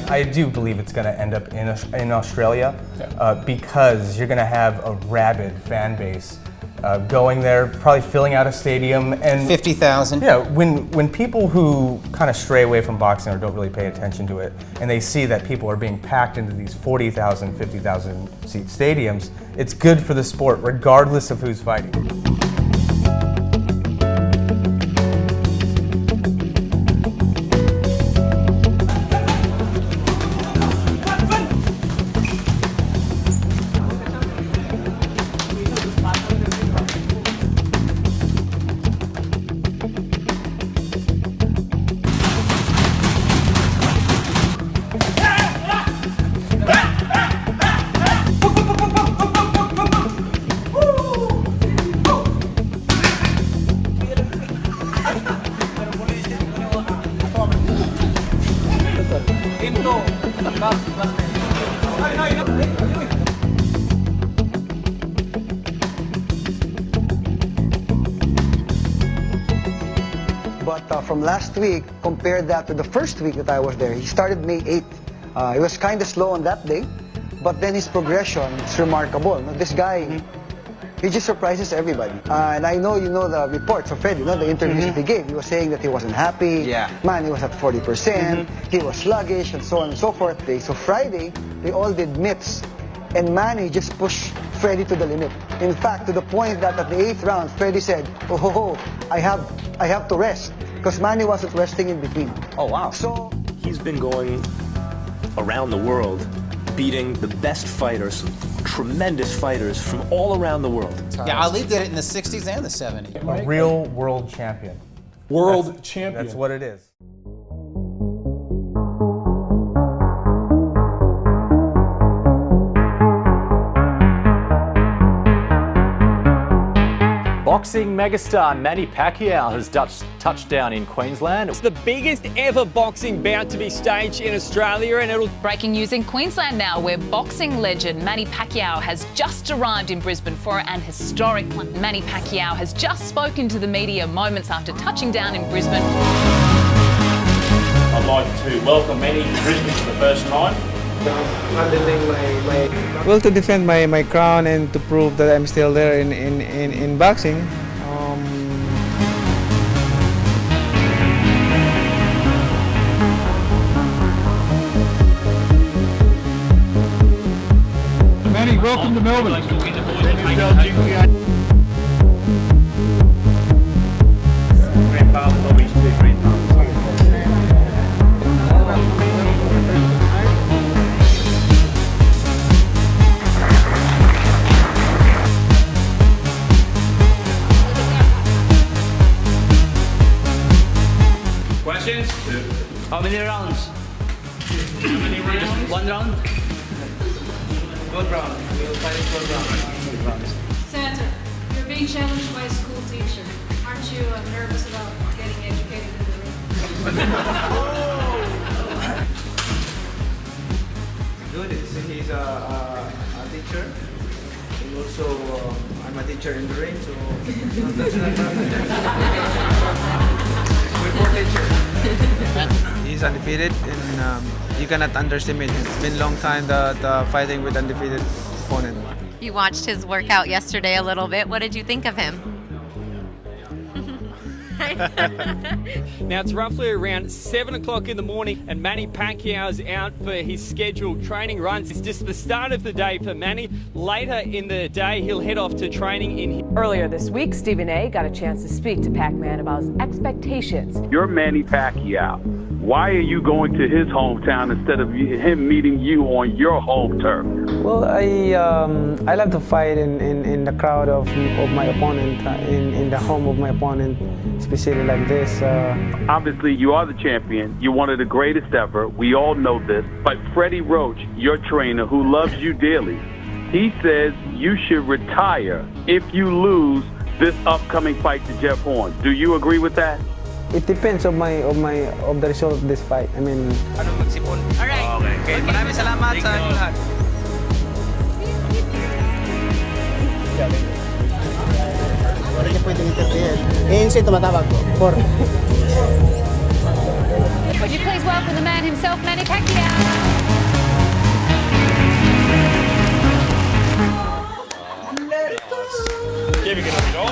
I do believe it's going to end up in Australia because you're going to have a rabid fan base going there, probably filling out a stadium. And 50,000. Yeah, when people who kind of stray away from boxing or don't really pay attention to it, and they see that people are being packed into these 40,000, 50,000 seat stadiums, it's good for the sport regardless of who's fighting. But from last week, compare that to the first week that I was there. He started May 8th. He was kind of slow on that day, but then his progression is remarkable. This guy, he just surprises everybody. And I know you know the reports of Fred, the interviews that he gave. He was saying that he wasn't happy. Yeah. Man, he was at 40%. He was sluggish, and so on and so forth. So Friday, they all did mitts. And Manny just pushed Freddy to the limit. In fact, to the point that at the 8th round, Freddy said, oh, I have to rest. Because Manny wasn't resting in between. Oh, wow. So he's been going around the world, beating the best fighters, tremendous fighters from all around the world. Yeah, Ali did it in the 60s and the 70s. A real world champion. World champion. That's what it is. Boxing megastar Manny Pacquiao has touched down in Queensland. It's the biggest ever boxing bout to be staged in Australia, and it'll... Breaking news in Queensland now, where boxing legend Manny Pacquiao has just arrived in Brisbane for an historic one. Manny Pacquiao has just spoken to the media moments after touching down in Brisbane. I'd like to welcome Manny to Brisbane for the first time. Well, to defend my crown and to prove that I'm still there in boxing. Manny, welcome to Melbourne. Grandfather Bobby's two grandfathers. Questions? How many rounds? How many rounds? One round? One round. We will fight it 4 rounds. Senator, you're being challenged by a school teacher. Aren't you nervous about getting educated in the ring? Good. He's a teacher. And also, I'm a teacher in the ring, so we're both teachers. He's undefeated, and you cannot underestimate him. It's been a long time that fighting with undefeated opponent. You watched his workout yesterday a little bit. What did you think of him? Now it's roughly around 7 o'clock in the morning and Manny Pacquiao is out for his scheduled training runs. It's just the start of the day for Manny. Later in the day, he'll head off to training in... Earlier this week, Stephen A. got a chance to speak to Pac-Man about his expectations. You're Manny Pacquiao. Why are you going to his hometown instead of him meeting you on your home turf? Well, I love to fight in the crowd of my opponent, in the home of my opponent, especially like this. Obviously, you are the champion. You're one of the greatest ever. We all know this. But Freddie Roach, your trainer, who loves you dearly, he says you should retire if you lose this upcoming fight to Jeff Horn. Do you agree with that? It depends of the result of this fight. I mean... Alright. Okay. Maraming salamat sa inyo lahat. Wala niya pwedeng interview. ANC tumatawag ko. Would you please welcome the man himself, Manny Pacquiao? Giving it a go.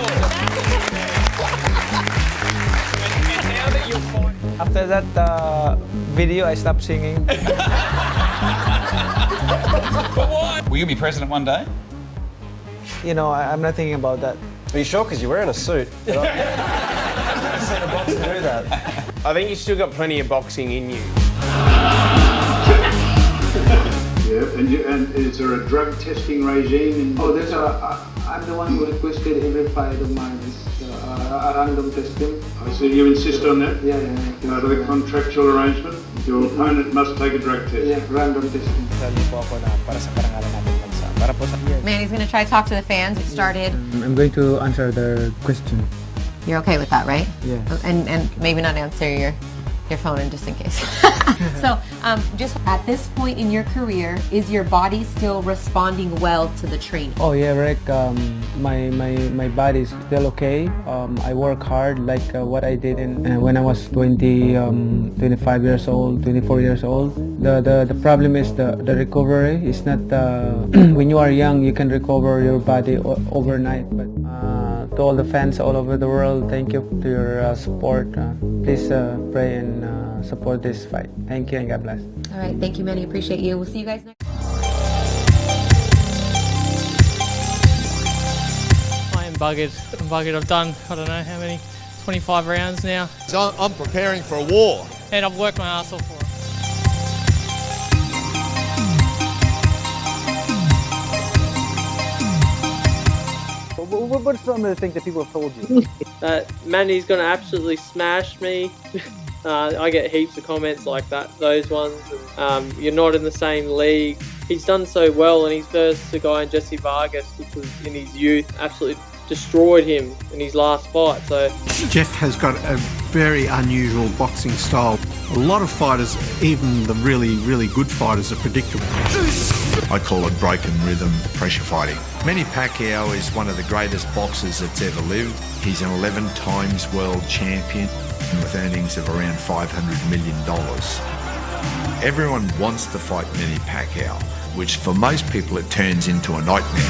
After that video, I stopped singing. Will you be president one day? You know, I'm not thinking about that. Are you sure? Because you're wearing a suit. I've seen a boxer do that. I think you still got plenty of boxing in you. Yeah, and is there a drug testing regime? Oh, I'm the one who requested every fight of mine is a random testing. I see you insist on that? Yeah. Part of the contractual arrangement? Your opponent must take a drug test? Yeah, random testing. Manny's going to try to talk to the fans. It started. I'm going to answer their question. You're okay with that, right? Yeah. And maybe not answer your phone in just in case. So, just at this point in your career, is your body still responding well to the training? Oh yeah, Rick. My body is still okay. I work hard like what I did when I was 25 years old, 24 years old. The problem is the recovery. It's not when you are young you can recover your body overnight. But to all the fans all over the world, thank you to your support. Please pray and support this fight. Thank you and God bless. All right, thank you, Manny. Appreciate you. We'll see you guys next. I am buggered. I've done, I don't know how many, 25 rounds now. So I'm preparing for a war. And I've worked my ass off for it. What's some of the things that people have told you? Manny's going to absolutely smash me. I get heaps of comments like that, those ones. You're not in the same league. He's done so well, and he's versus a guy in Jesse Vargas, which was in his youth, absolutely destroyed him in his last fight. So Jeff has got a very unusual boxing style. A lot of fighters, even the really, really good fighters, are predictable. I call it broken rhythm pressure fighting. Manny Pacquiao is one of the greatest boxers that's ever lived. He's an 11 times world champion with earnings of around $500 million. Everyone wants to fight Manny Pacquiao, which for most people it turns into a nightmare.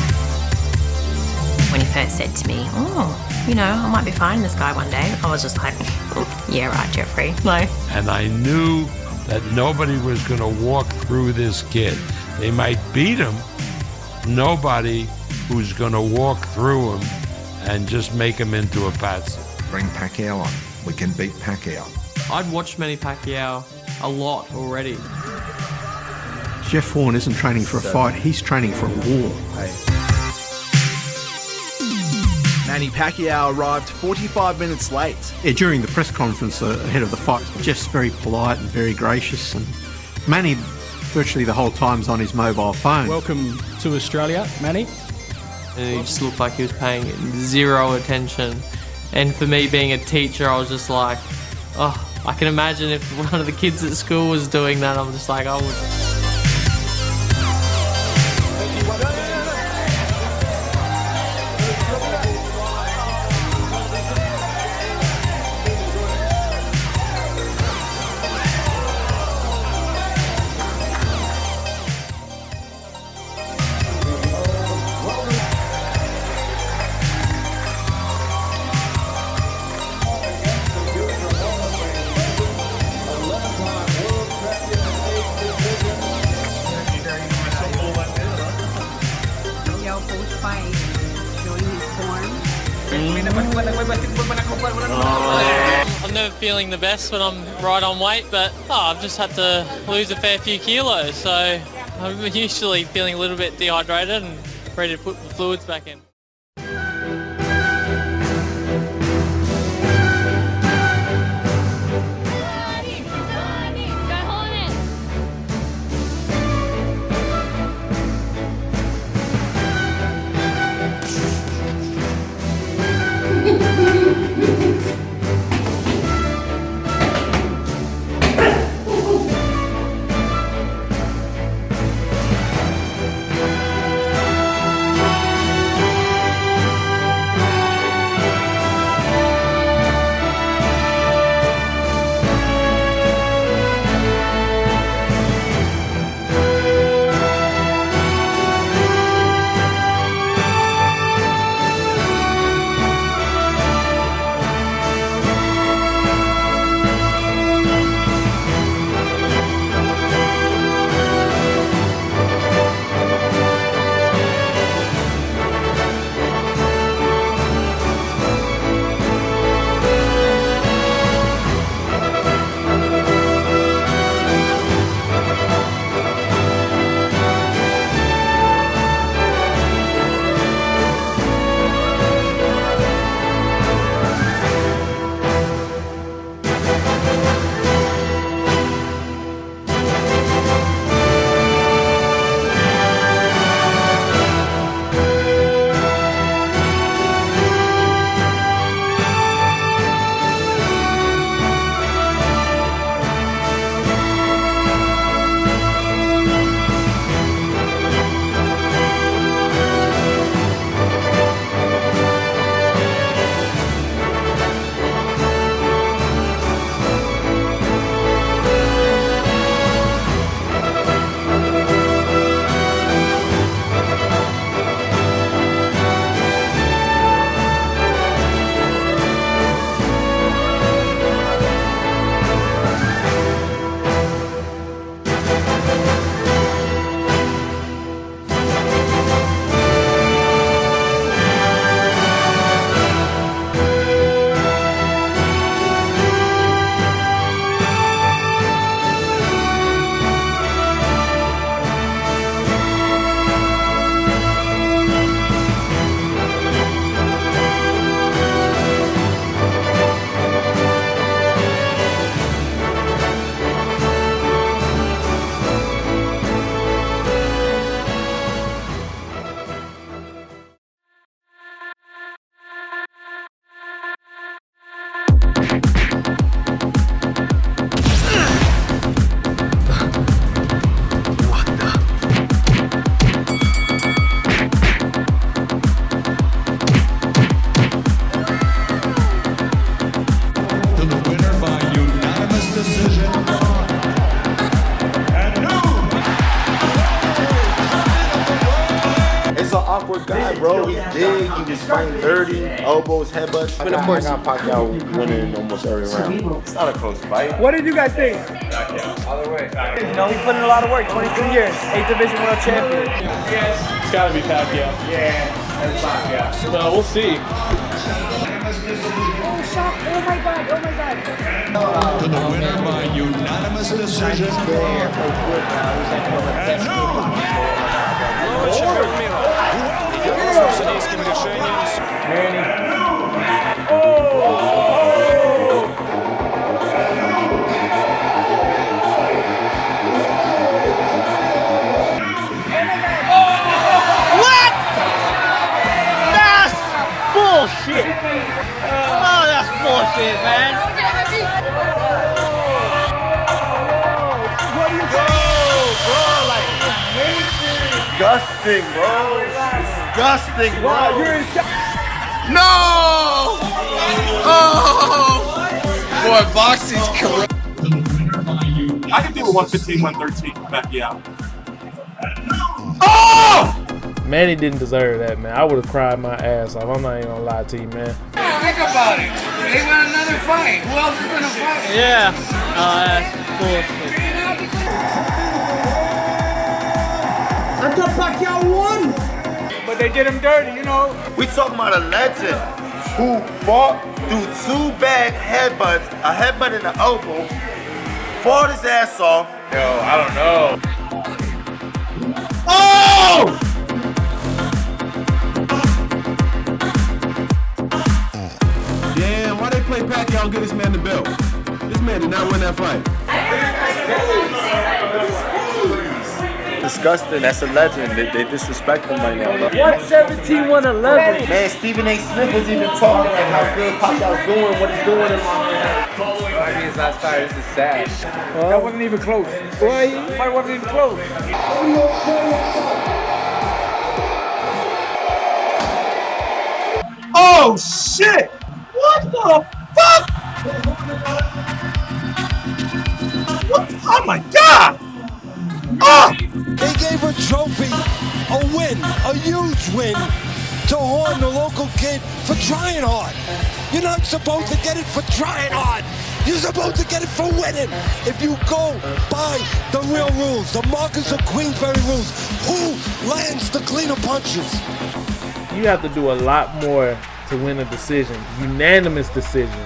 When he first said to me, oh, you know, I might be fighting this guy one day, I was just like, yeah, right, Jeffrey. No. And I knew that nobody was going to walk through this kid. They might beat him. Nobody who's going to walk through him and just make him into a patsy. Bring Pacquiao on. We can beat Pacquiao. I'd watched Manny Pacquiao a lot already. Jeff Horn isn't training for a fight, he's training for a war. Manny Pacquiao arrived 45 minutes late. Yeah, during the press conference ahead of the fight, Jeff's very polite and very gracious, and Manny virtually the whole time's on his mobile phone. Welcome to Australia, Manny. And he just looked like he was paying zero attention. And for me being a teacher, I was just like, oh, I can imagine if one of the kids at school was doing that, I'm just like, I would. I'm never feeling the best when I'm right on weight, but I've just had to lose a fair few kilos, so I'm usually feeling a little bit dehydrated and ready to put the fluids back in. Awkward guy, bro. He's big. He just fighting dirty. Elbows, headbutts. And of course, I got Pacquiao winning almost every round. It's not a close fight. What did you guys think? All the way. You know, he put in a lot of work. 22 years, 8th division world champion. It's got to be Pacquiao. Yeah, that's Pacquiao. No, we'll see. Oh, shot. Oh my God. Oh my God. To the winner by unanimous decision. What? That's bullshit. Oh, that's bullshit, man. What do you say? Bro, like, Disgusting, bro. Disgusting, bro. Wow, you're in shock. No! Oh! Boy, boxing's correct. I can do a 115, 113 Pacquiao. Oh! Manny didn't deserve that, man. I would have cried my ass off. I'm not even gonna lie to you, man. Think about it. They want another fight. Who else is gonna fight? Yeah. That's bullshit. I thought Pacquiao won. But they did him dirty, you know. We talking about a legend who fought threw 2 bad headbutts, a headbutt in the elbow, fought his ass off. Yo, I don't know. Oh! Damn, why they play Pacquiao and give this man the belt? This man did not win that fight. Disgusting. That's a legend. They disrespect him right now. 117, 111. Man, Stephen A. Smith was even talking like how good Pacquiao's doing, what he's doing. I mean, his last fight, this is sad. That wasn't even close. Why? The fight wasn't even close. Oh shit! What the fuck? What? Oh my god! Oh! They gave a trophy, a win, a huge win, to Horn, the local kid, for trying hard. You're not supposed to get it for trying hard. You're supposed to get it for winning. If you go by the real rules, the Marcus of Queensberry rules, who lands the cleaner punches? You have to do a lot more to win a decision, unanimous decision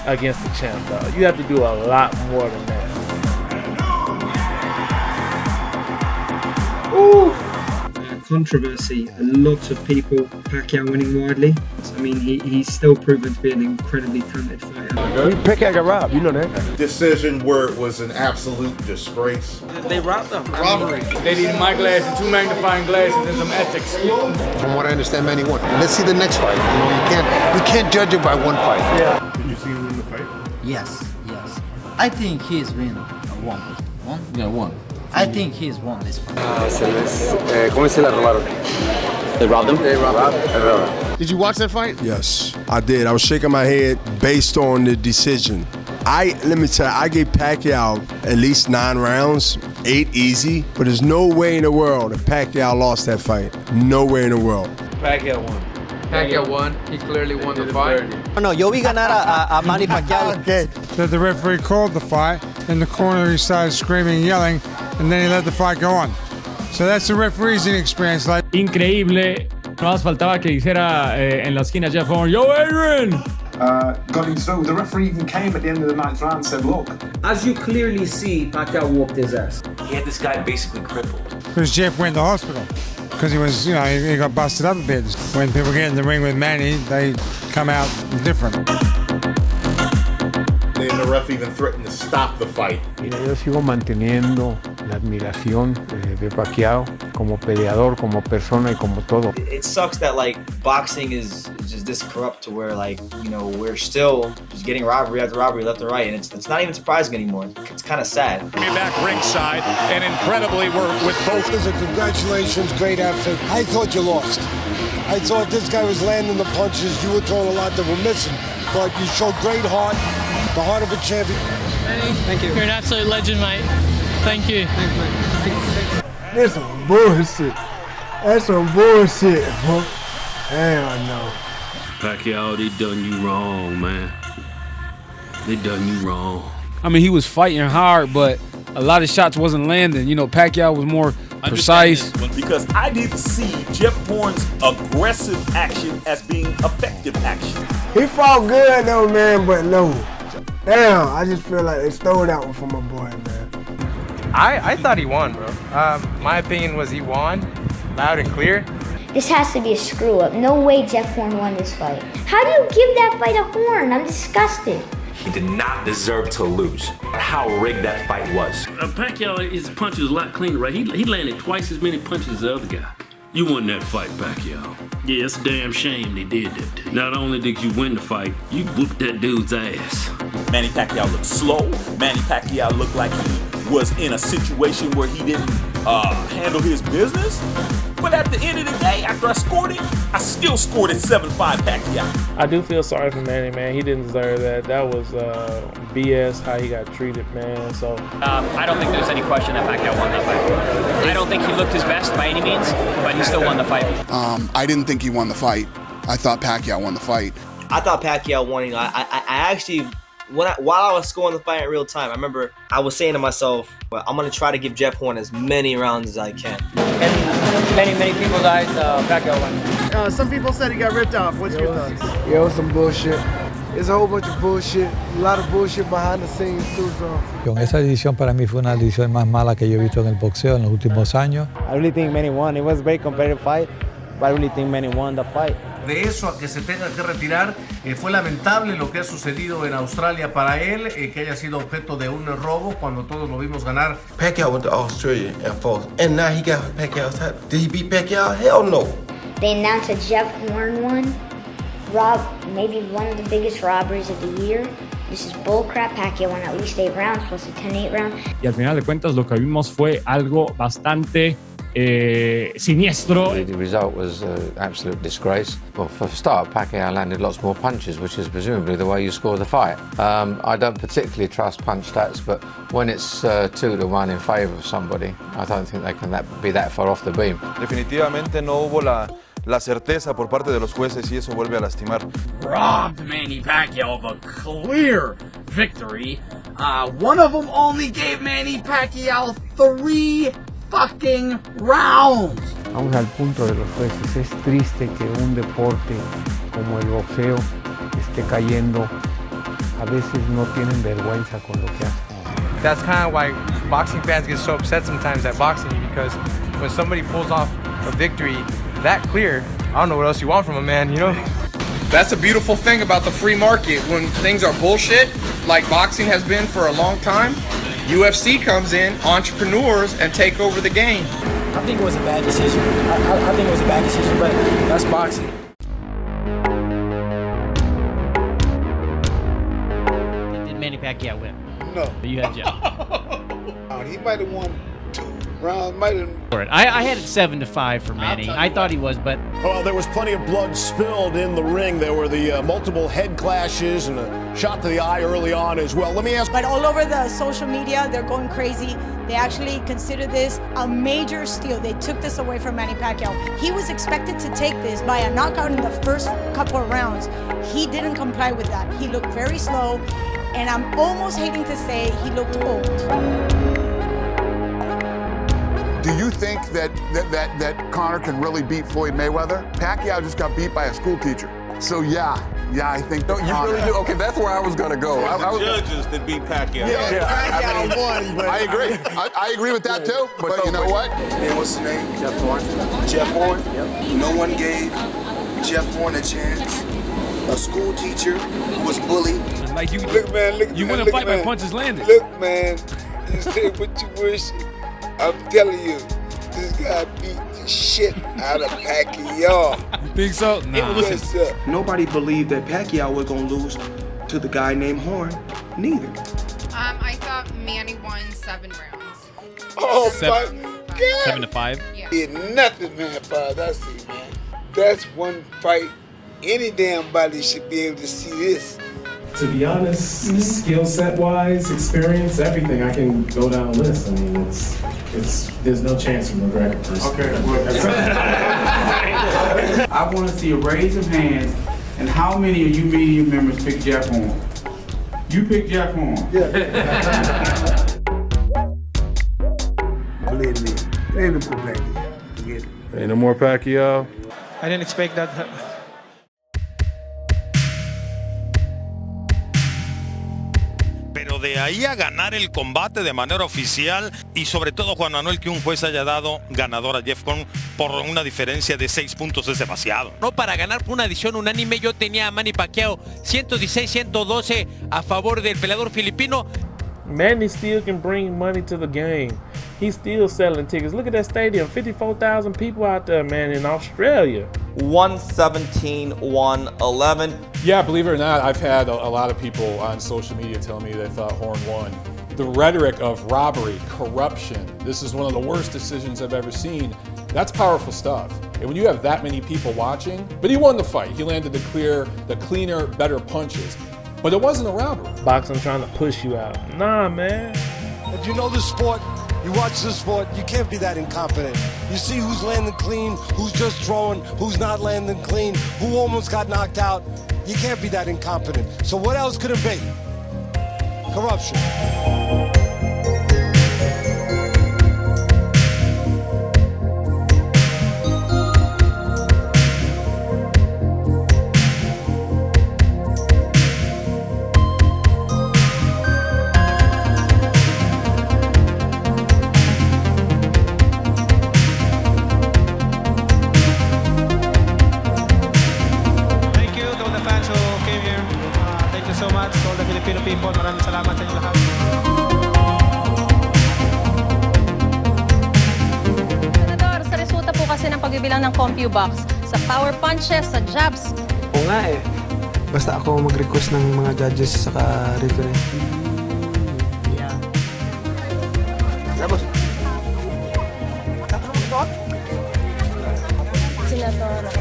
against the champ, dog. You have to do a lot more than that. Ooh. Controversy, a lot of people, Pacquiao winning widely. I mean, he's still proven to be an incredibly talented fighter. Pacquiao got robbed, you know that. Decision where it was an absolute disgrace. They robbed them. Robbery. They needed my glasses, 2 magnifying glasses, and some ethics. From what I understand, Manny won. Let's see the next fight. You can't judge it by one fight. Yeah. Did you see him win the fight? Yes. I think he's won. Won? Yeah, won. I think he's won this fight. ¿Cómo se la robaron? They robbed him? They robbed him. Did you watch that fight? Yes, I did. I was shaking my head based on the decision. Let me tell you, I gave Pacquiao at least 9 rounds, 8 easy, but there's no way in the world that Pacquiao lost that fight. No way in the world. Pacquiao won. Pacquiao won. He clearly won the fight. No, yo vi ganar a Manny Pacquiao. Okay. The referee called the fight. In the corner, he started screaming and yelling, and then he let the fight go on. So that's the referee's inexperience. Increíble. No más faltaba que dijera en la esquina Jeff Horn, "Yo, Adrian!" Got him through. The referee even came at the end of the 9th round and said, look. As you clearly see, Pacquiao whooped his ass. He had this guy basically crippled. Because Jeff went to the hospital. Because he was, he got busted up a bit. When people get in the ring with Manny, they come out different. And the ref even threatened to stop the fight. Yo sigo manteniendo la admiración de Pacquiao como peleador, como persona y como todo. It sucks that boxing is just this corrupt to where we're still just getting robbery after robbery left and right, and it's not even surprising anymore. It's kind of sad. Coming back ringside, and incredibly work with both. Congratulations, great effort. I thought you lost. I thought this guy was landing the punches. You were throwing a lot that were missing, but you showed great heart, the heart of a champion. Thank you. You're an absolute legend, mate. Thank you. Thanks, mate. That's some bullshit. That's some bullshit, huh? Hell no. Pacquiao, they done you wrong, man. They done you wrong. I mean, he was fighting hard, but a lot of shots wasn't landing. Pacquiao was more precise. Because I didn't see Jeff Horn's aggressive action as being effective action. He fought good though, man, but no. Damn, I just feel like they stole that one from my boy, man. I thought he won, bro. My opinion was he won, loud and clear. This has to be a screw up. No way Jeff Horn won this fight. How do you give that fight to Horn? I'm disgusted. He did not deserve to lose. How rigged that fight was. Pacquiao, his punch was a lot cleaner, right? He landed twice as many punches as the other guy. You won that fight, Pacquiao. Yeah, it's a damn shame they did that to you. Not only did you win the fight, you whooped that dude's ass. Manny Pacquiao looked slow. Manny Pacquiao looked like he was in a situation where he didn't handle his business. But at the end of the day, after I scored it, I still scored at 7-5 Pacquiao. I do feel sorry for Manny, man. He didn't deserve that. That was BS how he got treated, man. So I don't think there's any question that Pacquiao won that fight. I don't think he looked his best by any means, but he still won the fight. I didn't think he won the fight. I thought Pacquiao won the fight. I thought Pacquiao won. I actually, while I was scoring the fight in real time, I remember I was saying to myself, well, I'm going to try to give Jeff Horn as many rounds as I can. And many people died, Pacquiao won. Some people said he got ripped off. What's your thoughts? Yo, some bullshit. It's a whole bunch of bullshit, a lot of bullshit behind the scenes too, so. Esa decisión para mí fue una decisión más mala que yo he visto en el boxeo en los últimos años. I really think Manny won. It was a very competitive fight, but I really think Manny won the fight. De eso a que se tenga que retirar, fue lamentable lo que ha sucedido en Australia para él, que haya sido objeto de un robo cuando todos lo vimos ganar. Pacquiao went to Australia and fought, and now he got Pacquiao's title. Did he beat Pacquiao? Hell no. They announced that Jeff Horn won. Maybe one of the biggest robberies of the year. This is bullcrap. Pacquiao won at least 8 rounds plus a 10-8 round. Y al final de cuentas lo que vimos fue algo bastante siniestro. The result was an absolute disgrace. Well, for a start, Pacquiao landed lots more punches, which is presumably the way you score the fight. I don't particularly trust punch stats, but when it's 2-1 in favor of somebody, I don't think they can be that far off the beam. Definitivamente no hubo la certeza por parte de los jueces y eso vuelve a lastimar. Robbed Manny Pacquiao of a clear victory. One of them only gave Manny Pacquiao 3 fucking rounds. Vamos al punto de los jueces. Es triste que un deporte como el boxeo esté cayendo. A veces no tienen vergüenza con lo que hacen. That's kind of why boxing fans get so upset sometimes at boxing, because when somebody pulls off a victory that clear, I don't know what else you want from a man, you know? That's a beautiful thing about the free market. When things are bullshit, like boxing has been for a long time, UFC comes in, entrepreneurs, and take over the game. I think it was a bad decision. I think it was a bad decision, but that's boxing. Did Manny Pacquiao win? No. You had Jeff. He might have won 2 rounds. I had it 7-5 for Manny. I thought he was, but well, there was plenty of blood spilled in the ring. There were the multiple head clashes and a shot to the eye early on as well. Let me ask. But all over the social media, they're going crazy. They actually consider this a major steal. They took this away from Manny Pacquiao. He was expected to take this by a knockout in the first couple of rounds. He didn't comply with that. He looked very slow, and I'm almost hating to say he looked old. Do you think that Conor can really beat Floyd Mayweather? Pacquiao just got beat by a school teacher. So yeah, I think. No, you really do. Okay, that's where I was gonna go. The judges that beat Pacquiao. Pacquiao won. I agree. I agree with that too. But you know what? Man, what's his name? Jeff Horn. Jeff Horn. Yep. No one gave Jeff Horn a chance. A school teacher who was bullied. Like you, look, man. You win a fight by punches landed. Look, man. You say what you wish. I'm telling you, this guy beat the shit out of Pacquiao. You think so? Nah. Yes, sir. Nobody believed that Pacquiao was gonna lose to the guy named Horn. Neither. I thought Manny won 7 rounds. Oh my God! 7-5. Yeah, nothing, man. I see, man. That's one fight. Any damn body should be able to see this. To be honest, skill set wise, experience, everything, I can go down a list. I mean, there's no chance for McGregor personally. Okay. I want to see a raise of hands, and how many of you media members pick Jeff Horn? You pick Jeff Horn. Yeah. Believe me, they ain't no Pacquiao. Forget it. Ain't no more Pacquiao. I didn't expect that. Pero de ahí a ganar el combate de manera oficial y sobre todo, Juan Manuel, que un juez haya dado ganador a Jeff Horn por una diferencia de 6 puntos es demasiado. No, para ganar por una decisión unánime yo tenía a Manny Pacquiao 116-112 a favor del peleador filipino. Manny still can bring money to the game. He's still selling tickets. Look at that stadium, 54,000 people out there, man, in Australia. 117-111. Yeah, believe it or not, I've had a lot of people on social media tell me they thought Horn won. The rhetoric of robbery, corruption, this is one of the worst decisions I've ever seen. That's powerful stuff. And when you have that many people watching, but he won the fight. He landed the cleaner, better punches. But it wasn't a robbery. Boxing trying to push you out. Nah, man. If you know the sport, you watch this sport, you can't be that incompetent. You see who's landing clean, who's just throwing, who's not landing clean, who almost got knocked out. You can't be that incompetent. So what else could it be? Corruption. so much to all the Filipino people. Maraming salamat sa inyo lahat. Sa resulta po kasi ng pagbibilang ng CompuBox, sa power punches, sa jabs. Oo nga eh. Basta ako mag-request ng mga judges saka referee. Yeah. Tapos? Senator,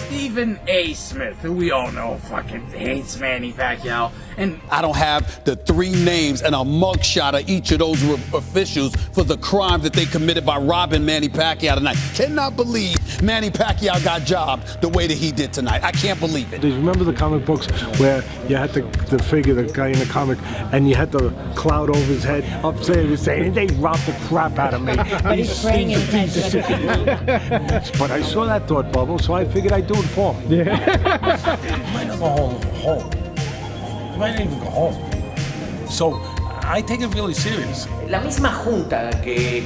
Stephen A. Smith, who we all know fucking hates Manny Pacquiao, and I don't have the 3 names and a mugshot of each of those officials for the crime that they committed by robbing Manny Pacquiao tonight. Cannot believe Manny Pacquiao got jobbed the way that he did tonight. I can't believe it. Do you remember the comic books where you had to figure the guy in the comic and you had the cloud over his head upstairs was saying, they robbed the crap out of me. But he's praying in But I saw that thought bubble, so I figured I'd do it for him. You might not go home. You might not even go home. So I take it really serious. La misma junta que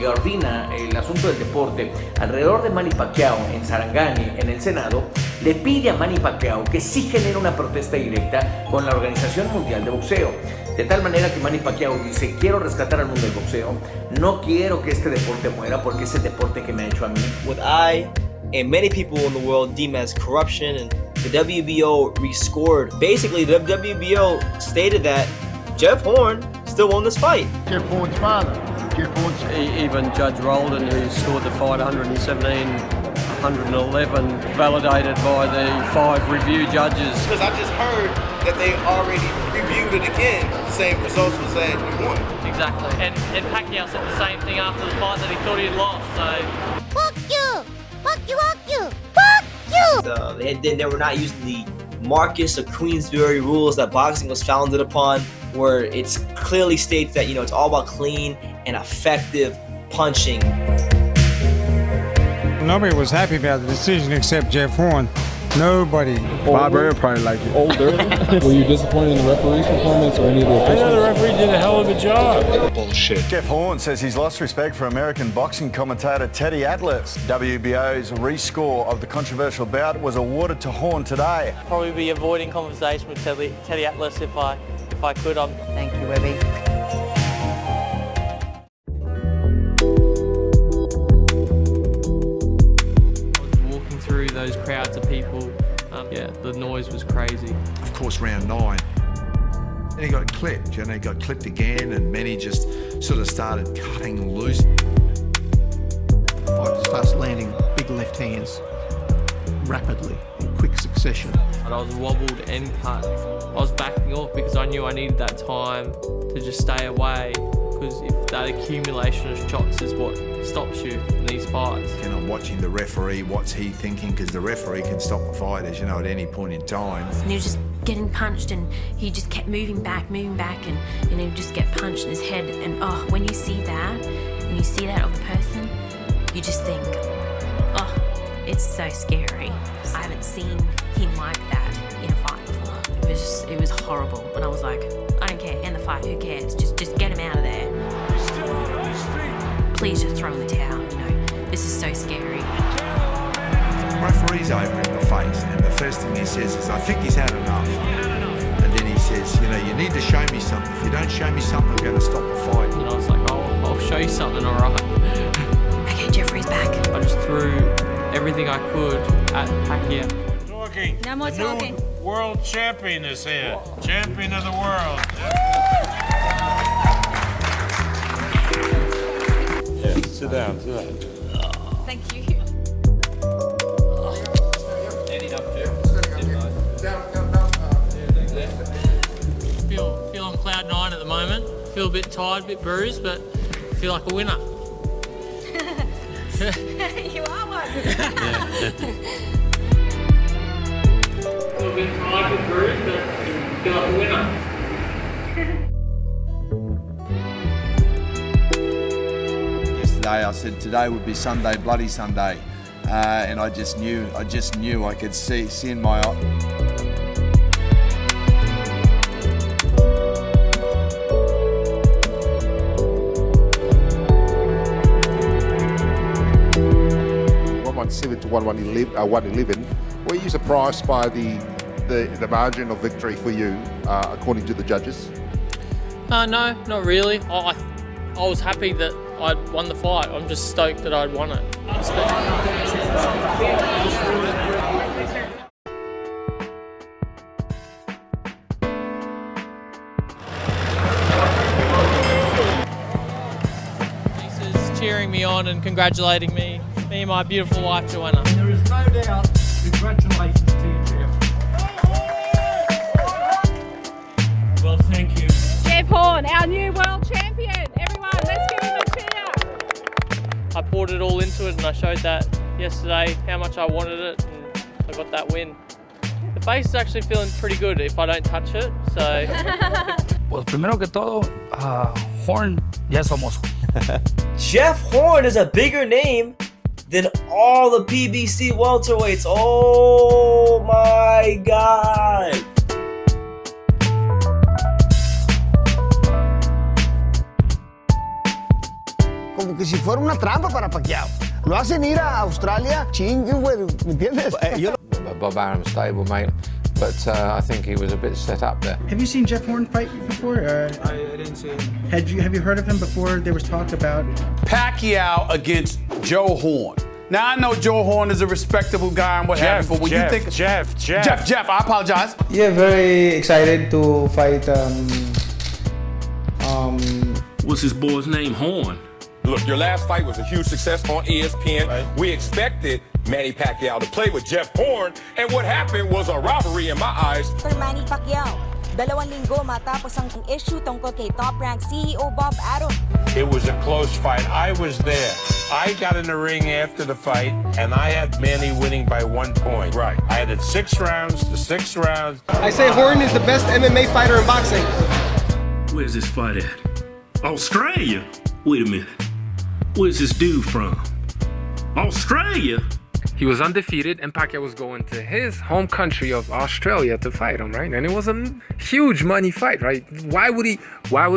ordena el asunto del deporte alrededor de Manny Pacquiao en Sarangani, en el Senado, le pide a Manny Pacquiao que sí genere una protesta directa con la Organización Mundial de Boxeo. De tal manera que Manny Pacquiao dice, quiero rescatar al mundo del boxeo, no quiero que este deporte muera porque es el deporte que me ha hecho a mí. What I and many people in the world deem as corruption, and the WBO rescored. Basically, the WBO stated that Jeff Horn still won this fight. Jeff Horn's father. Jeff Horn's... Even Judge Roldan, who scored the fight 117, 111, validated by the 5 review judges. Because I just heard that they already reviewed it again. The same results was that you won. Exactly. And Pacquiao said the same thing after the fight that he thought he had lost. So. Fuck you! Fuck you! Fuck you! Fuck you! They were not using the Marcus of Queensberry rules that boxing was founded upon, where it's clearly states that, you know, it's all about clean and effective punching. Nobody was happy about the decision except Jeff Horn. Nobody. Bob Arum probably liked it. Older. Were you disappointed in the referee's performance or any of the officials? I know the referee did a hell of a job. Bullshit. Jeff Horn says he's lost respect for American boxing commentator Teddy Atlas. WBO's rescore of the controversial bout was awarded to Horn today. Probably be avoiding conversation with Teddy Atlas if I could. Thank you, Webby. Through those crowds of people, yeah, the noise was crazy. Of course, round 9, and he got clipped. You know, he got clipped again, and Manny just sort of started cutting loose. Fighter starts landing big left hands rapidly in quick succession. And I was wobbled and cut. I was backing off because I knew I needed that time to just stay away. Because if that accumulation of shots is what stops you in these fights. And I'm watching the referee, what's he thinking? Because the referee can stop a fight, as you know, at any point in time. And he was just getting punched and he just kept moving back, and he would just get punched in his head. And oh, when you see that, and you see that of the person, you just think, oh, it's so scary. I haven't seen him like that in a fight before. It was horrible. And I was like, I don't care, end the fight, who cares? Just get him out of there. Please just throw in the towel, you know. This is so scary. Referee's over in the face, and the first thing he says is, I think he's had enough. And then he says, you know, you need to show me something. If you don't show me something, I'm going to stop the fight. And I was like, I'll show you something, all right. Okay, Jeffrey's back. I just threw everything I could at Pacquiao. Talking. No more talking. New world champion is here. Champion of the world. Yeah, sit down. Thank you. Feel on cloud 9 at the moment. Feel a bit tired, a bit bruised, but feel like a winner. You are one. A little bit tired, a bit bruised, but feel like a winner. I said today would be Sunday, bloody Sunday, and I just knew I could see in my eye. 111. Were you surprised by the margin of victory for you, according to the judges? No, not really. I was happy that I'd won the fight. I'm just stoked that I'd won it. Lisa's cheering me on and congratulating me and my beautiful wife, Joanna. There is no doubt. Congratulations to you, Jeff. Well, thank you. Jeff Horn, our new world champion. Everyone, let's give him a cheer. I poured it all into it and I showed that yesterday how much I wanted it and I got that win. The face is actually feeling pretty good if I don't touch it, so... Pues primero que todo, Horn ya es famoso. Jeff Horn is a bigger name than all the PBC welterweights. Oh my God. Como que si fuera una trampa para Pacquiao. Lo hacen ir a Australia, chingue, güey, ¿me entiendes? Bob Arum's stable, mate, but I think he was a bit set up there. Have you seen Jeff Horn fight before? I didn't see him. Have you heard of him before? There was talk about Pacquiao against Joe Horn. Now, I know Joe Horn is a respectable guy and what have you, but when you think... Jeff, I apologize. Yeah, very excited to fight, What's his boy's name? Horn. Look, your last fight was a huge success on ESPN. Right. We expected Manny Pacquiao to play with Jeff Horn, and what happened was a robbery in my eyes. For Manny Pacquiao, 2 linggo matapos ang issue tungkol kay top-rank CEO Bob Arum. It was a close fight. I was there. I got in the ring after the fight, and I had Manny winning by 1 point. Right. I had it 6 rounds to 6 rounds. I say Horn is the best MMA fighter in boxing. Where's this fight at? Australia? Wait a minute. Where's this dude from? Australia? He was undefeated, and Pacquiao was going to his home country of Australia to fight him, right? And it was a huge money fight, right? Why would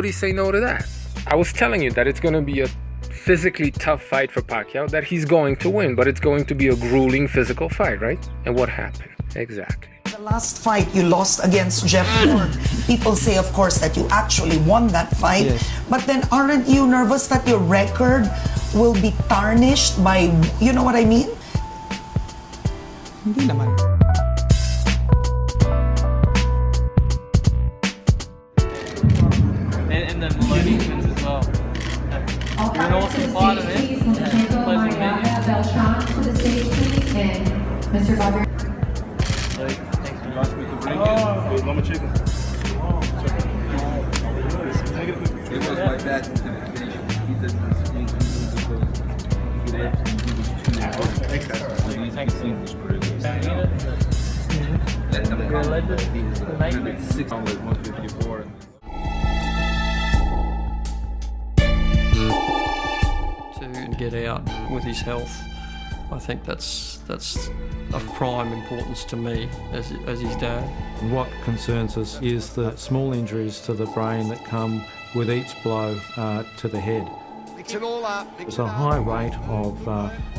he say no to that? I was telling you that it's going to be a physically tough fight for Pacquiao, that he's going to win, but it's going to be a grueling physical fight, right? And what happened? Exactly. The last fight you lost against Jeff Horn. People say, of course, that you actually won that fight. Yes. But then aren't you nervous that your record will be tarnished by, you know what I mean? Hindi naman. And then Maloney wins as well. You're an awesome fighter, man. Pleasure to meet you. Mr. Bobby. Mama chicken. It was like that until it finished. He did this thing Let them go. 6 on 154. To get out with his health, I think that's of prime importance to me as his dad. What concerns us is the small injuries to the brain that come with each blow to the head. There's a high rate of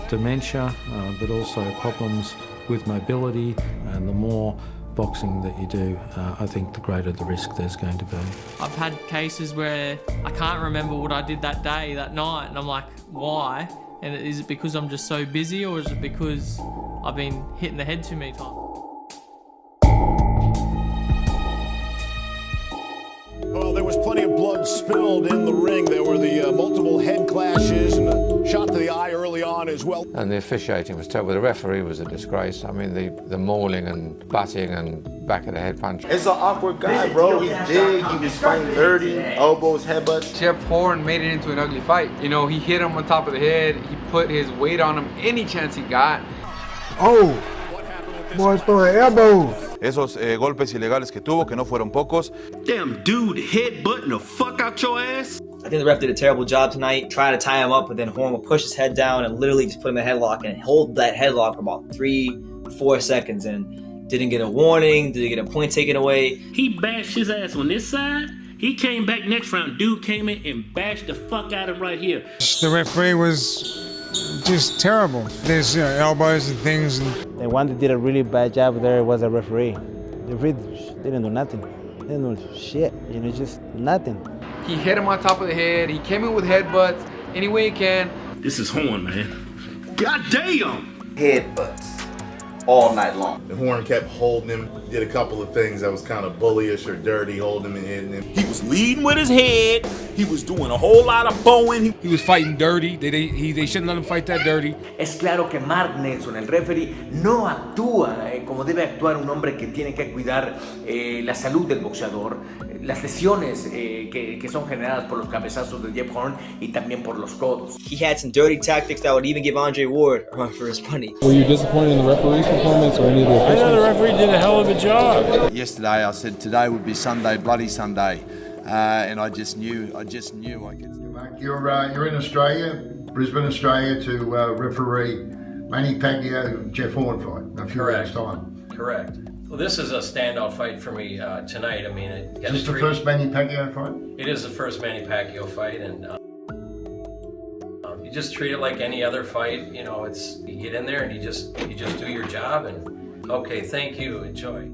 dementia, but also problems with mobility, and the more boxing that you do, I think the greater the risk there's going to be. I've had cases where I can't remember what I did that day, that night, and I'm like, why? And is it because I'm just so busy, or is it because I've been hitting the head too many times? Well, there was plenty of blood spilled in the ring. There were the multiple head clashes and a shot to the eye early on as well. And the officiating was terrible. The referee was a disgrace. I mean, the mauling and butting and back of the head punch. It's an awkward guy, bro. He's big, he was fighting dirty, elbows, headbutts. Jeff Horn made it into an ugly fight. You know, he hit him on top of the head. He put his weight on him any chance he got. Oh, boy, throwing elbows. Esos golpes ilegales que tuvo, que no fueron pocos. Damn dude headbutting the fuck out your ass. I think the ref did a terrible job tonight, trying to tie him up, but then Horn will push his head down and literally just put him in a headlock and hold that headlock for about 3-4 seconds and didn't get a warning, didn't get a point taken away. He bashed his ass on this side. He came back next round. Dude came in and bashed the fuck out of him right here. The referee was just terrible. There's elbows and things. And The one that did a really bad job there was a referee. The referee didn't do nothing. They didn't do shit, just nothing. He hit him on top of the head. He came in with headbutts any way he can. This is Horn, man. God damn! Headbutts all night long. And Horn kept holding him, did a couple of things that was kind of bullyish or dirty, holding him and hitting him. He was leading with his head. He was doing a whole lot of bowing. He was fighting dirty. They shouldn't let him fight that dirty. Es claro que Mark Nelson, el referee, no actúa como debe actuar un hombre que tiene que cuidar la salud del boxeador, las lesiones que son generadas por los cabezazos de Jeff Horn y también por los codos. He had some dirty tactics that would even give Andre Ward a run for his money. Were you disappointed in the referee's performance or any of the officials? I know the referee did a hell of a job. Yesterday I said today would be Sunday, bloody Sunday. And I just knew I could. You're in Australia, Brisbane, Australia, to referee Manny Pacquiao Jeff Horn fight in a few hours' time. Correct. Well, this is a standout fight for me tonight. I mean, Is this the first Manny Pacquiao fight? It is the first Manny Pacquiao fight, and you just treat it like any other fight. It's you get in there and you just do your job, and okay, thank you, enjoy.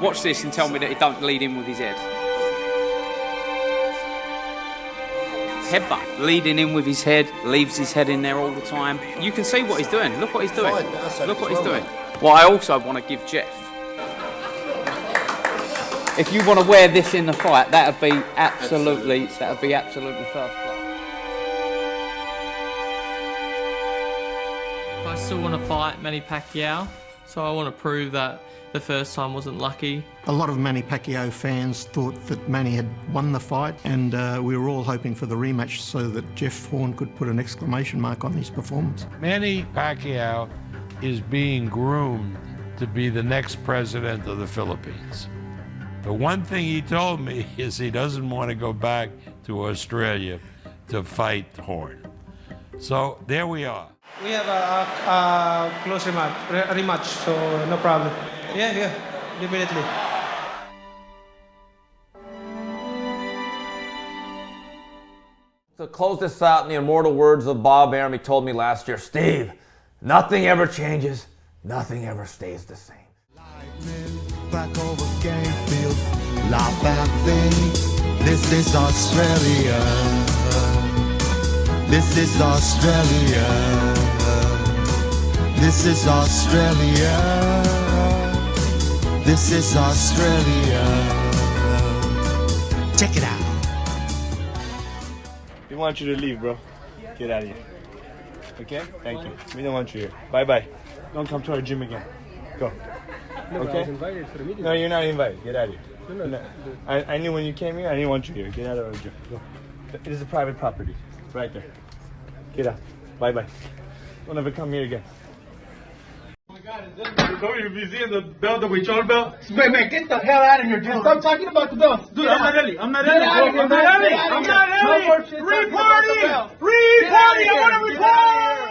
watch this and tell me that he don't lead in with his head. Headbutt, leading in with his head, leaves his head in there all the time. You can see what he's doing. Look what he's doing. Look what he's doing. Well, I also want to give Jeff. If you want to wear this in the fight, that'd be absolutely first class. I still want to fight Manny Pacquiao, so I want to prove that the first time wasn't lucky. A lot of Manny Pacquiao fans thought that Manny had won the fight, and we were all hoping for the rematch so that Jeff Horn could put an exclamation mark on his performance. Manny Pacquiao is being groomed to be the next president of the Philippines. The one thing he told me is he doesn't want to go back to Australia to fight Horn. So there we are. We have a close rematch, so no problem. Yeah, definitely. To close this out, in the immortal words of Bob Arum, he told me last year, Steve, nothing ever changes, nothing ever stays the same. Back over game field, laugh at things. This is Australia. This is Australia. This is Australia. This is Australia. Check it out. We want you to leave, bro. Get out of here. Okay? Thank you. We don't want you here. Bye-bye. Don't come to our gym again. Go. No, okay? I was invited for the meeting. No, you're not invited. Get out of here. No. I knew when you came here, I didn't want you here. Get out of our gym. Go. It is a private property. It's right there. Get out. Bye-bye. Don't ever come here again. Oh my God, is that WBC the belt that we told about? Man, get the hell out of here, dude. Stop talking about the belts. Dude, I'm not Ellie. I'm not Ellie. I'm not Ellie. No more shit. Free party! Free party! I want to report!